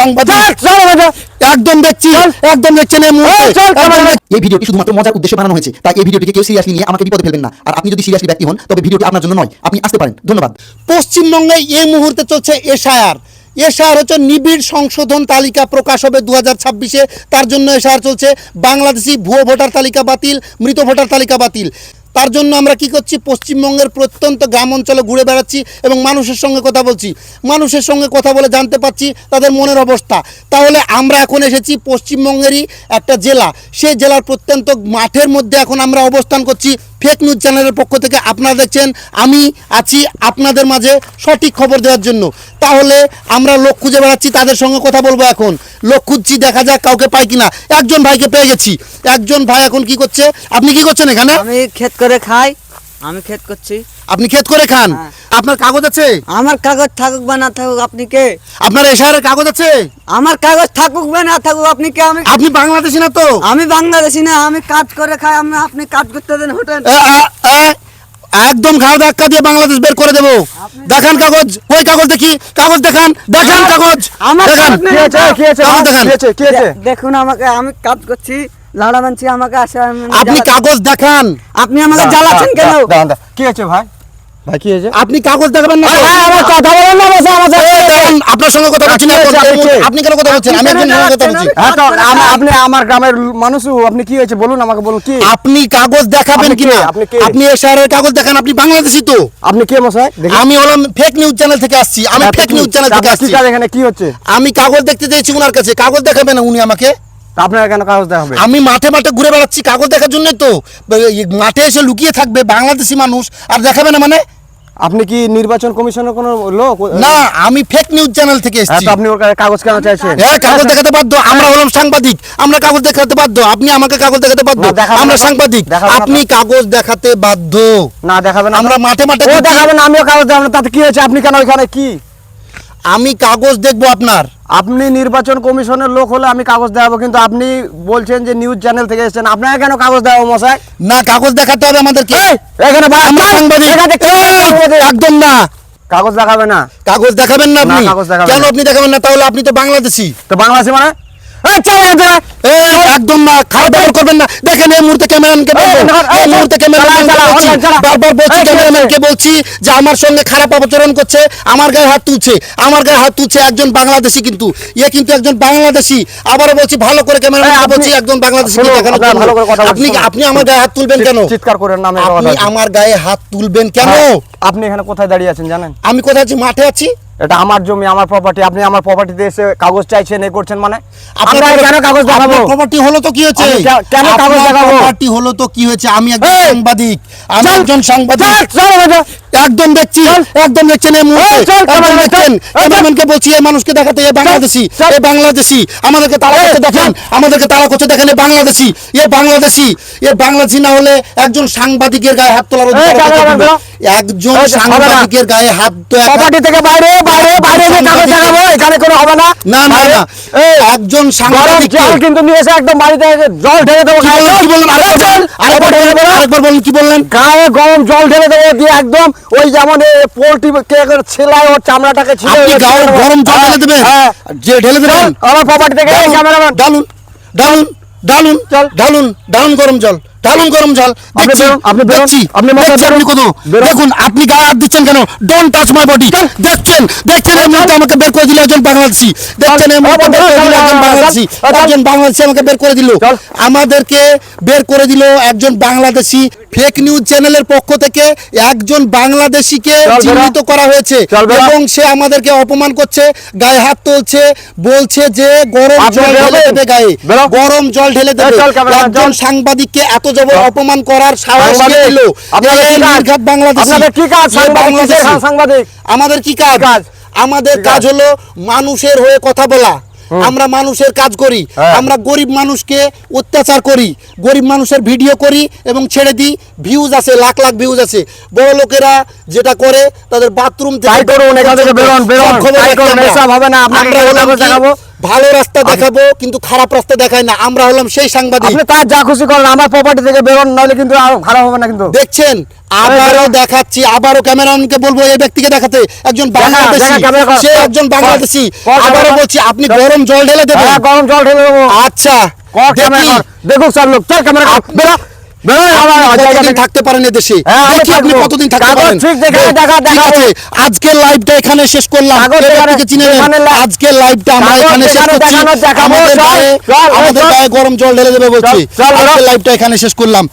সাংবাদিক একদম দেখছেন এই ভিডিওটি শুধুমাত্র মজার উদ্দেশ্যে বানানো হয়েছে, তাই এই ভিডিওটিকে কেউ সিরিয়াসলি নিয়ে আমাকে বিপদে ফেলবেন না। আর আপনি যদি সিরিয়াসলি ব্যক্তি হন তবে ভিডিওটি আপনার জন্য নয়, আপনি আসতে পারেন। ধন্যবাদ। পশ্চিমবঙ্গে এই মুহূর্তে চলছে এশায়ার হচ্ছে নিবিড় সংশোধন তালিকা প্রকাশ হবে 2026-এ। তার জন্য এশায়ার চলছে। বাংলাদেশি ভুয়ো ভোটার তালিকা বাতিল, মৃত ভোটার তালিকা বাতিল। তার জন্য আমরা কি করছি, পশ্চিমবঙ্গের প্রত্যন্ত গ্রাম অঞ্চলে ঘুরে বেড়াচ্ছি এবং মানুষের সঙ্গে কথা বলছি। মানুষের সঙ্গে কথা বলে জানতে পারছি তাদের মনের অবস্থা। তাহলে আমরা এখন এসেছি পশ্চিমবঙ্গেরই একটা জেলা, সেই জেলার প্রত্যন্ত মাঠের মধ্যে এখন আমরা অবস্থান করছি। ফেক নিউজ চ্যানেলের পক্ষ থেকে আপনারা দেখছেন আমি আছি আপনাদের মাঝে সঠিক খবর দেওয়ার জন্য। তাহলে আমরা লোক খুঁজে বেড়াচ্ছি, তাদের সঙ্গে কথা বলবো। এখন লোক খুঁজছি, দেখা যাক কাউকে পাই কিনা। একজন ভাইকে পেয়ে গেছি। একজন ভাই এখন কি করছে? আপনি কি করছেন এখানে? আমি ক্ষেত করে খাই। আমি ক্ষেত করছি। আপনি ক্ষেত করে খান? আপনার কাগজ আছে? আমার কাগজ থাকুক বা না থাকুক আপনি কে? আপনার এশায়ারের কাগজ আছে? আমার কাগজ থাকুক বা না থাকুক আপনি কে? আপনি বাংলাদেশি না তো? আমি বাংলাদেশি না, আমি কাজ করে খাই। আপনি কাজ করতে দেন হোটেল। একদম ঘাড় ধাক্কা দিয়ে বাংলাদেশ বের করে দেবো। দেখান কাগজ, ওই কাগজ দেখি। কাগজ দেখান, দেখান কাগজ। আমার দেখান কাগজ দেখান। দেখুন আমাকে, আমি কাজ করছি, লাড়া বানছি, আমাকে আসে। আপনি কাগজ দেখান। আপনি আমাকে জ্বালাচ্ছেন কেন? কি আছে ভাই? ভাই কি হয়েছে? আপনি কাগজ দেখাবেন না? আমার কথা বলেন না, দেখেন, আপনার সঙ্গে কথা বলছি না। আপনি কেন কথা বলছেন? আমি একজন সঙ্গে কথা বলছি। আপনি আমার গ্রামের মানুষ, আপনি কি হয়েছে বলুন, আমাকে বলুন কি? আপনি কাগজ দেখাবেন কিনা? আপনি এশায়ারের কাগজ দেখান। আপনি বাংলাদেশি তো? আপনি কে মশাই? আমি হলাম ফেক নিউজ চ্যানেল থেকে আসছি। আমি ফেক নিউজ চ্যানেল থেকে আসছি। এখানে কি হচ্ছে? আমি কাগজ দেখতে চাইছি ওনার কাছে। কাগজ দেখাবেন না উনি আমাকে? আপনার কেন কাগজ দেখাবে? আমি মাঠে মাঠে ঘুরে বেড়াচ্ছি কাগজ দেখার জন্য তো। মাঠে এসে লুকিয়ে থাকবে বাংলাদেশি মানুষ আর দেখাবে না মানে? আপনি কি নির্বাচন কমিশনের কোনো লোক? না, আমি ফেক নিউজ চ্যানেল থেকে এসেছি। আপনি ওর কাগজ কেন চাইছেন? হ্যাঁ, কাগজ দেখাতে বাধ্য। আমরা হলাম সাংবাদিক, আমরা কাগজ দেখাতে বাধ্য। আপনি আমাকে কাগজ দেখাতে বাধ্য। আমরা সাংবাদিক, আপনি কাগজ দেখাতে বাধ্য। না দেখাবেন। আমরা মাঠে মাঠে ও দেখাবেন, আমিও কাগজ দেখাবো। তাতে কি হয়েছে? আপনি কেন ওইখানে কি? আমি কাগজ দেখবো আপনার। আপনি নির্বাচন কমিশনের লোক হলে আমি কাগজ দেখাবো, কিন্তু আপনি বলছেন যে নিউজ চ্যানেল থেকে এসেছেন, আপনাকে কেন কাগজ দেখাবো মশাই? না, কাগজ দেখাতে হবে আমাদেরকে। এখানে আমরা সাংবাদিক। একদম না, কাগজ দেখাবে না। কাগজ দেখাবেন না আপনি? কাগজ দেখাবেন কেন না। আপনি দেখাবেন না? তাহলে আপনি তো বাংলাদেশি। তো বাংলাদেশি মানে? একদম না, খারাপ ব্যবহার করবেন না। দেখেন এই মুহূর্তে ক্যামেরাম্যানকে বলবো, এই মুহূর্তে ক্যামেরাম্যানকে বলছি যে আমার সঙ্গে খারাপ আচরণ করছে, আমার গায়ে হাত তুলছে, আমার গায়ে হাত তুলছে। একজন বাংলাদেশি, কিন্তু এ কিন্তু একজন বাংলাদেশি। আবারও বলছি, ভালো করে ক্যামেরাম্যানকে বলছি একজন বাংলাদেশি দেখানোর জন্য। আপনি আমার গায়ে হাত তুলবেন কেন? চিৎকার করেন না। আপনি আমার গায়ে হাত তুলবেন কেন? আপনি এখানে কোথায় দাঁড়িয়ে আছেন জানেন? আমি কোথায় আছি? মাঠে আছি। এটা আমার জমি, আমার প্রপার্টি। আপনি আমার প্রপার্টিতে এসে কাগজ চাইছেন, এ করছেন মানে? আপনার কেন কাগজ দেখাবো? প্রপার্টি হলো তো কি হয়েছে? কেন কাগজ দেখাবো? প্রপার্টি হলো তো কি হয়েছে? আমি একজন সাংবাদিক, আমি একজন সাংবাদিক। একদম দেখছি, একদম দেখছেন এই মুহূর্তে, একদম দেখছেন। ক্যামেরাম্যানকে বলছি এই মানুষকে দেখাতে, এই বাংলাদেশি, এই বাংলাদেশি। আমাদেরকে তাড়া করতে দেখেন, আমাদেরকে তাড়া করতে দেখেন। এই বাংলাদেশি, এই বাংলাদেশি, এই বাংলাদেশি না হলে একজন সাংবাদিকের গায়ে হাত তোলার অধিকার আছে? একজন সাংবাদিকের গায়ে হাত তোলা প্রপার্টি থেকে বাইরে বাইরে বাইরে কাগজ দেখাবো, এখানে কোনো হবে না। না না না, একজন সাংবাদিক জল কিন্তু নিয়ে এসে একদম বাড়িতে জল ঢেলে দেবো। কি বললেন? আরেকবার বলুন, কি বললেন? গায়ে গরম জল ঢেলে দেবো, দিয়ে একদম ওই যেমন পোল্ট্রি ছেলায় ওর চামড়াটাকে ছিল। আপনি গায়ে গরম জল ঢেলে দেবেন? যে ঢেলে দেবেন আমার প্রপার্টি থেকে। ক্যামেরাম্যান ডালুন ডালুন ডালুন চল, ডালুন ডালুন গরম জল, ডালুন গরম জল। আপনি দেখছি আপনি কত দেখুন। আপনি গায়ে হাত দিচ্ছেন কেন? Don't touch my body. দেখছেন দেখছেন এই মুহূর্তে আমাকে বের করে দিল একজন বাংলাদেশি। দেখছেন এই মুহূর্তে বের করে দিল একজন বাংলাদেশি। একজন বাংলাদেশি আমাকে বের করে দিল, আমাদেরকে বের করে দিল একজন বাংলাদেশি। ফেক নিউজ চ্যানেলের পক্ষ থেকে একজন বাংলাদেশিকে চিহ্নিত করা হয়েছে এবং সে আমাদেরকে অপমান করছে, গায়ে হাত তুলছে, বলছে যে গরম জল ঢেলে দেবে, গায়ে গরম জল ঢেলে দেবে। একজন সাংবাদিককে এত জবর অপমান করার সাহস কে দিল? বাংলাদেশি। আমাদের কি কাজ? আমাদের কাজ হলো মানুষের হয়ে কথা বলা। আমরা মানুষের কাজ করি। আমরা গরিব মানুষকে অত্যাচার করি, গরিব মানুষের ভিডিও করি এবং ছেড়ে দিই। ভিউজ আছে, লাখ লাখ ভিউজ আছে। বড় লোকেরা যেটা করে তাদের বাথরুম ভালো রাস্তা দেখাবো কিন্তু খারাপ রাস্তা দেখায় না। আমরা হলাম সেই সাংবাদিক। তার যা খুশি করেন, আমার প্রপার্টি থেকে বেরোন, নইলে কিন্তু খারাপ হবে না। কিন্তু দেখছেন আবারও দেখাচ্ছি, আবারও ক্যামেরাম্যানকে বলবো এই ব্যক্তিকে দেখাতে, একজন বাংলাদেশি, দেখা, ক্যামেরা কর, সে কর, একজন কর, বাংলাদেশি। কর, আবারও ক্যামেরা বলছি, আপনি গরম জল ঢেলে দেবেন। হ্যাঁ, গরম জল ঢেলে দেবো। আচ্ছা, কর ক্যামেরা দেখি কর। দেখুক সব লোক, চল ক্যামেরা কর, বেরো বেরো আমার আপনি জায়গা কতদিন থেকে। থাকতে পারেন এদেশে? হ্যাঁ, আমি দেখি আপনি থাকবো। কতদিন থাকতে কাগজ পারেন। ঠিক দেখে দেখা, ঠিক দেখাবো। আছে, আজকের লাইভটা এখানে শেষ করলাম। কাগজ এই দেখানো- ব্যক্তিকে চিনে নেন। এখানে আজকের লাইভটা আমরা কাগজ এখানে শেষ দেখানো, করছি। দেখানো, দেখাবো। আমাদের চল, গায়ে- চল, আমাদের চল। গায়ে গরম জল ঢেলে দেবে বলছি। চল, চল, আজকের চল। লাইভটা এখানে শেষ করলাম।